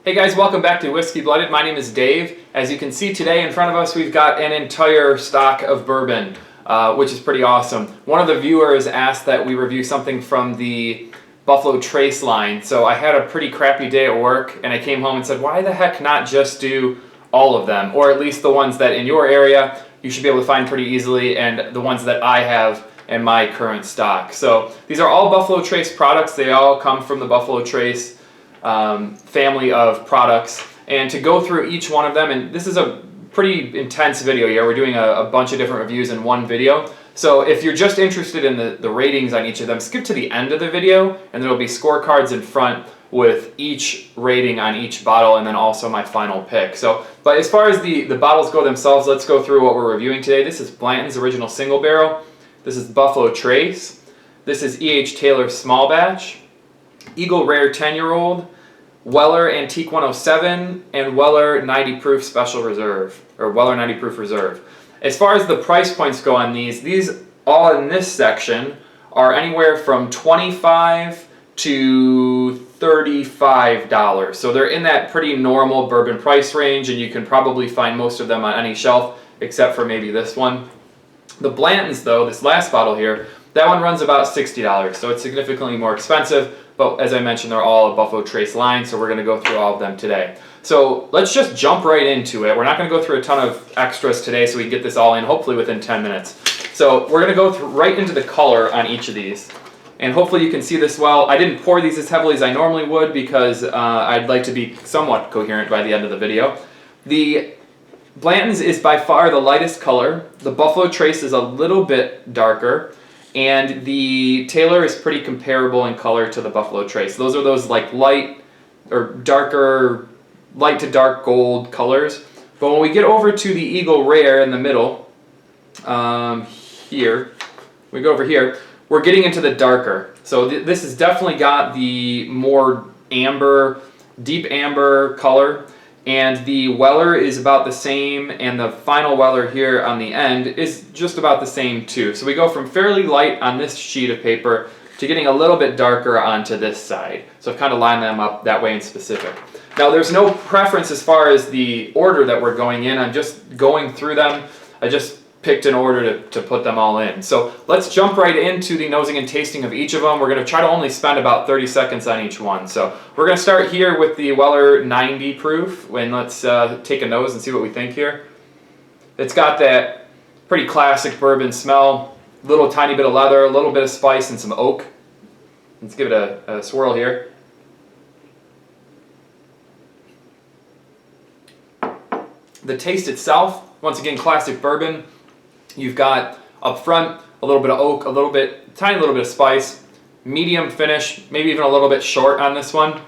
Hey guys, welcome back to Whiskey Blooded. My name is Dave. As you can see today in front of us, we've got an entire stock of bourbon, which is pretty awesome. One of the viewers asked that we review something from the Buffalo Trace line. So I had a pretty crappy day at work and I came home and said, why the heck not just do all of them? Or at least the ones that in your area you should be able to find pretty easily, and the ones that I have in my current stock. So these are all Buffalo Trace products. They all come from the Buffalo Trace family of products, and to go through each one of them, and this is a pretty intense video here. We're doing a bunch of different reviews in one video. So if you're just interested in the ratings on each of them, skip to the end of the video and there'll be scorecards in front with each rating on each bottle and then also my final pick. So, but as far as the bottles go themselves, let's go through what we're reviewing today. This is Blanton's Original Single Barrel. This is Buffalo Trace. This is E.H. Taylor Small Batch, Eagle Rare 10-year-old, Weller Antique 107, and Weller 90 Proof Special Reserve, or Weller 90 Proof Reserve. As far as the price points go on these all in this section are anywhere from $25 to $35. So they're in that pretty normal bourbon price range, and you can probably find most of them on any shelf except for maybe this one. The Blanton's though, this last bottle here, that one runs about $60, so it's significantly more expensive. But as I mentioned, they're all a Buffalo Trace line, so we're going to go through all of them today. So let's just jump right into it. We're not going to go through a ton of extras today, so we can get this all in hopefully within 10 minutes. So we're going to go right into the color on each of these. And hopefully you can see this well. I didn't pour these as heavily as I normally would because I'd like to be somewhat coherent by the end of the video. The Blanton's is by far the lightest color. The Buffalo Trace is a little bit darker. And the Taylor is pretty comparable in color to the Buffalo Trace. Those are those like light or darker, light to dark gold colors. But when we get over to the Eagle Rare in the middle, here, we go over here, we're getting into the darker. So this has definitely got the more amber, deep amber color. And the Weller is about the same, and the final Weller here on the end is just about the same too. So we go from fairly light on this sheet of paper to getting a little bit darker onto this side. So I've kind of lined them up that way in specific. Now there's no preference as far as the order that we're going in. I'm just going through them. I just picked an order to put them all in. So let's jump right into the nosing and tasting of each of them. We're going to try to only spend about 30 seconds on each one. So we're going to start here with the Weller 90 Proof, and let's take a nose and see what we think here. It's got that pretty classic bourbon smell, little tiny bit of leather, a little bit of spice, and some oak. Let's give it a swirl here. The taste itself, once again, classic bourbon. You've got up front a little bit of oak, tiny little bit of spice, medium finish, maybe even a little bit short on this one.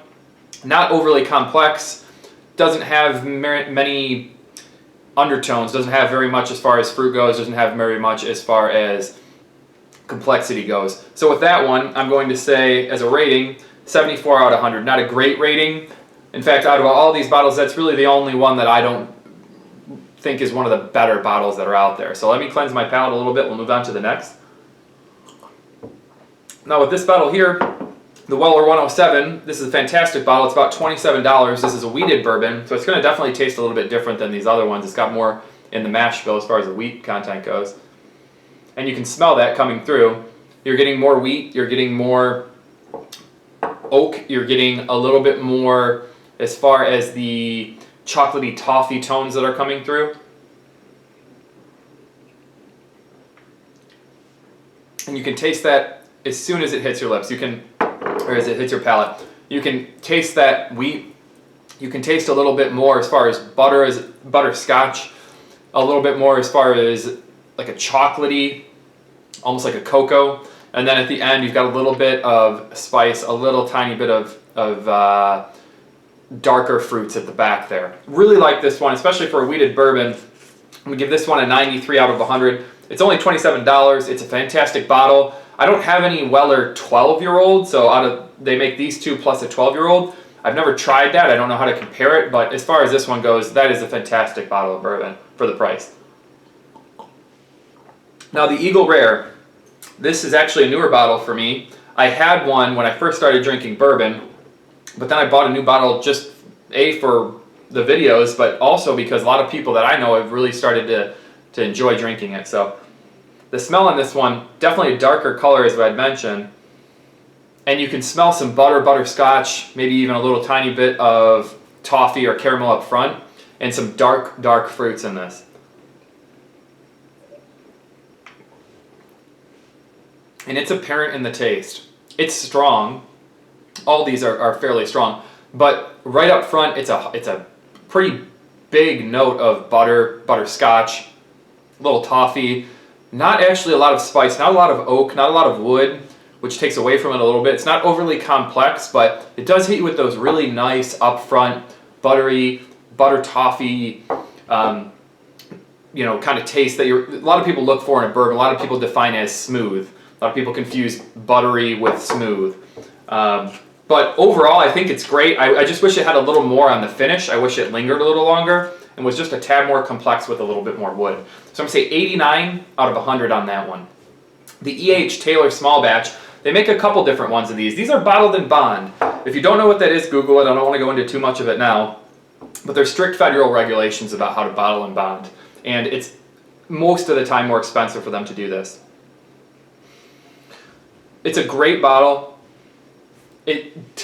Not overly complex, doesn't have many undertones, doesn't have very much as far as fruit goes, doesn't have very much as far as complexity goes. So with that one, I'm going to say as a rating, 74 out of 100. Not a great rating. In fact, out of all these bottles, that's really the only one that I don't think is one of the better bottles that are out there. So let me cleanse my palate a little bit. We'll move on to the next. Now with this bottle here, the Weller 107, this is a fantastic bottle. It's about $27. This is a wheated bourbon, so it's going to definitely taste a little bit different than these other ones. It's got more in the mash bill as far as the wheat content goes. And you can smell that coming through. You're getting more wheat, you're getting more oak, you're getting a little bit more as far as the chocolatey toffee tones that are coming through. And you can taste that as soon as it hits your lips. You can, or as it hits your palate, you can taste that wheat. You can taste a little bit more as far as butterscotch, a little bit more as far as like a chocolatey, almost like a cocoa. And then at the end, you've got a little bit of spice, a little tiny bit of darker fruits at the back there. Really like this one, especially for a wheated bourbon. I'm gonna give this one a 93 out of 100. It's only $27. It's a fantastic bottle. I don't have any Weller 12-year-old, so they make these two plus a 12-year-old. I've never tried that. I don't know how to compare it, but as far as this one goes, that is a fantastic bottle of bourbon for the price. Now the Eagle Rare, this is actually a newer bottle for me. I had one when I first started drinking bourbon, but then I bought a new bottle just for the videos, but also because a lot of people that I know have really started to enjoy drinking it. So the smell on this one, definitely a darker color as I'd mentioned. And you can smell some butterscotch, maybe even a little tiny bit of toffee or caramel up front, and some dark fruits in this. And it's apparent in the taste. It's strong. All these are fairly strong, but right up front, it's a pretty big note of butterscotch, a little toffee, not actually a lot of spice, not a lot of oak, not a lot of wood, which takes away from it a little bit. It's not overly complex, but it does hit you with those really nice upfront, buttery, butter toffee, kind of taste that a lot of people look for in a bourbon. A lot of people define as smooth. A lot of people confuse buttery with smooth. But overall, I think it's great. I just wish it had a little more on the finish. I wish it lingered a little longer and was just a tad more complex with a little bit more wood. So I'm going to say 89 out of 100 on that one. The E.H. Taylor Small Batch, they make a couple different ones of these. These are bottled in bond. If you don't know what that is, Google it. I don't want to go into too much of it now. But there's strict federal regulations about how to bottle in bond. And it's most of the time more expensive for them to do this. It's a great bottle. It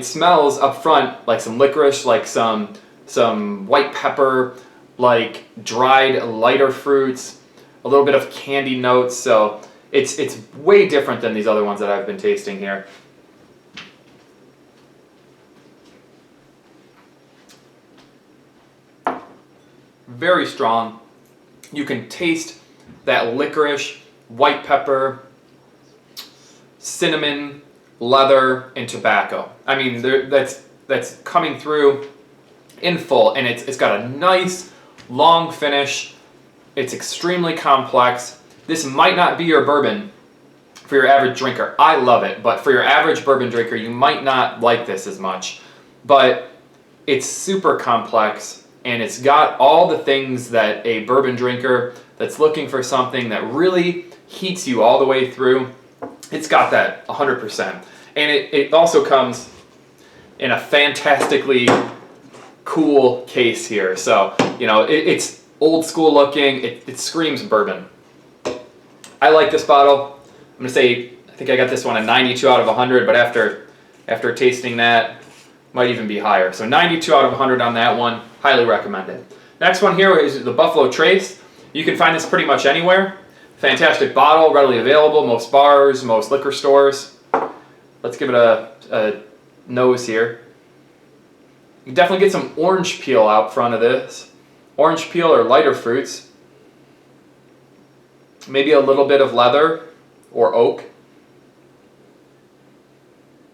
smells up front like some licorice, like some white pepper, like dried lighter fruits, a little bit of candy notes. So it's way different than these other ones that I've been tasting here. Very strong. You can taste that licorice, white pepper, cinnamon, leather, and tobacco. I mean, that's coming through in full, and it's got a nice long finish. It's extremely complex. This might not be your bourbon for your average drinker. I love it, but for your average bourbon drinker, you might not like this as much. But it's super complex, and it's got all the things that a bourbon drinker that's looking for something that really heats you all the way through, it's got that 100%. And it also comes in a fantastically cool case here. So, it's old school looking. It screams bourbon. I like this bottle. I'm going to say, I think I got this one a 92 out of 100, but after tasting that, might even be higher. So 92 out of 100 on that one. Highly recommended. Next one here is the Buffalo Trace. You can find this pretty much anywhere. Fantastic bottle, readily available, most bars, most liquor stores. Let's give it a nose here. You can definitely get some orange peel out front of this. Orange peel or lighter fruits. Maybe a little bit of leather or oak.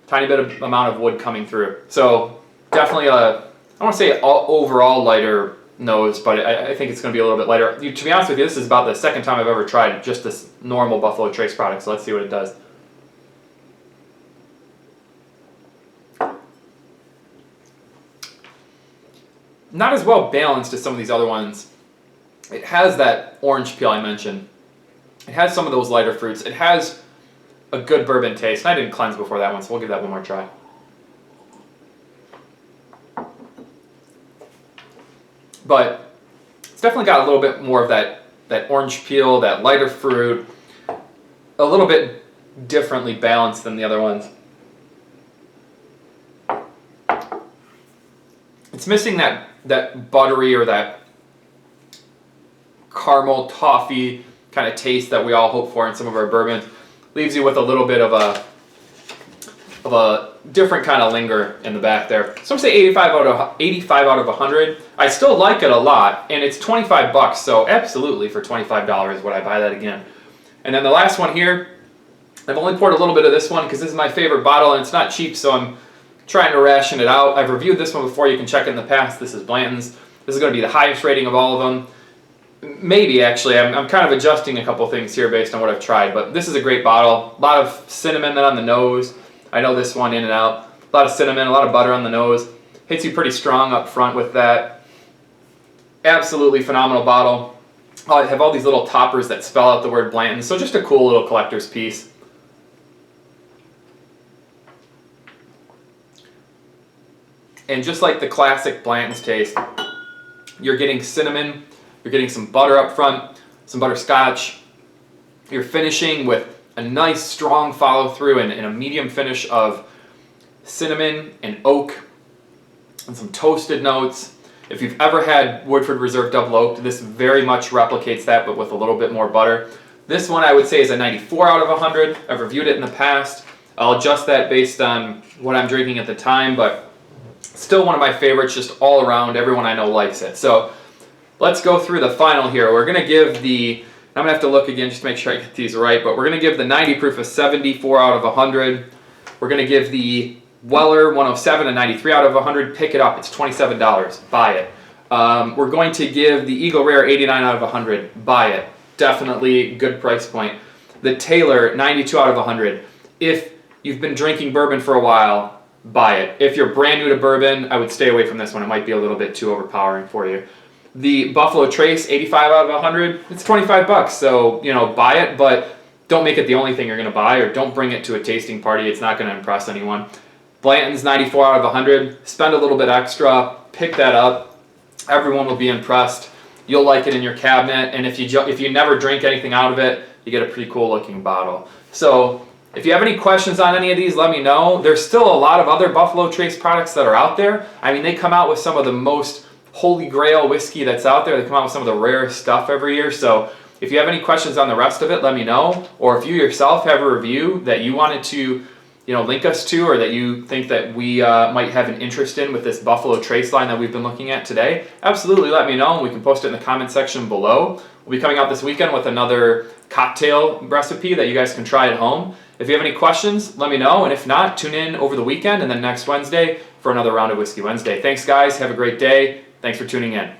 Tiny bit of amount of wood coming through. So definitely I want to say overall lighter nose, but I think it's going to be a little bit lighter. To be honest with you, this is about the second time I've ever tried just this normal Buffalo Trace product, so let's see what it does. Not as well balanced as some of these other ones. It has that orange peel I mentioned. It has some of those lighter fruits. It has a good bourbon taste. And I didn't cleanse before that one, so we'll give that one more try. But it's definitely got a little bit more of that orange peel, that lighter fruit, a little bit differently balanced than the other ones. It's missing that buttery or that caramel toffee kind of taste that we all hope for in some of our bourbons. Leaves you with a little bit of a different kind of linger in the back there. So I'm gonna say 85 out of 100. I still like it a lot, and it's 25 bucks, so absolutely for $25 would I buy that again. And then the last one here, I've only poured a little bit of this one because this is my favorite bottle and it's not cheap, so I'm trying to ration it out. I've reviewed this one before, you can check it in the past. This is Blanton's. This is going to be the highest rating of all of them. Maybe, actually. I'm kind of adjusting a couple things here based on what I've tried, but this is a great bottle. A lot of cinnamon on the nose. I know this one in and out. A lot of cinnamon, a lot of butter on the nose. Hits you pretty strong up front with that. Absolutely phenomenal bottle. I have all these little toppers that spell out the word Blanton, so just a cool little collector's piece. And just like the classic Blanton's taste, you're getting cinnamon, you're getting some butter up front, some butterscotch. You're finishing with a nice strong follow through and a medium finish of cinnamon and oak and some toasted notes. If you've ever had Woodford Reserve Double Oaked, this very much replicates that, but with a little bit more butter. This one I would say is a 94 out of 100. I've reviewed it in the past. I'll adjust that based on what I'm drinking at the time, but still one of my favorites, just all around. Everyone I know likes it. So let's go through the final here. We're going to give the, I'm going to have to look again just to make sure I get these right, but we're going to give the 90 proof a 74 out of 100. We're going to give the Weller 107 a 93 out of 100. Pick it up. It's $27. Buy it. We're going to give the Eagle Rare 89 out of 100. Buy it. Definitely good price point. The Taylor 92 out of 100. If you've been drinking bourbon for a while, buy it. If you're brand new to bourbon, I would stay away from this one. It might be a little bit too overpowering for you. The Buffalo Trace 85 out of 100. It's $25. So, you know, buy it, but don't make it the only thing you're going to buy, or don't bring it to a tasting party. It's not going to impress anyone. Blanton's 94 out of 100. Spend a little bit extra. Pick that up. Everyone will be impressed. You'll like it in your cabinet. And if you never drink anything out of it, you get a pretty cool looking bottle. So if you have any questions on any of these, let me know. There's still a lot of other Buffalo Trace products that are out there. I mean, they come out with some of the most holy grail whiskey that's out there. They come out with some of the rarest stuff every year. So if you have any questions on the rest of it, let me know. Or if you yourself have a review that you wanted to, you know, link us to, or that you think that we might have an interest in with this Buffalo Trace line that we've been looking at today, absolutely let me know. We can post it in the comment section below. We'll be coming out this weekend with another cocktail recipe that you guys can try at home. If you have any questions, let me know. And if not, tune in over the weekend and then next Wednesday for another round of Whiskey Wednesday. Thanks, guys. Have a great day. Thanks for tuning in.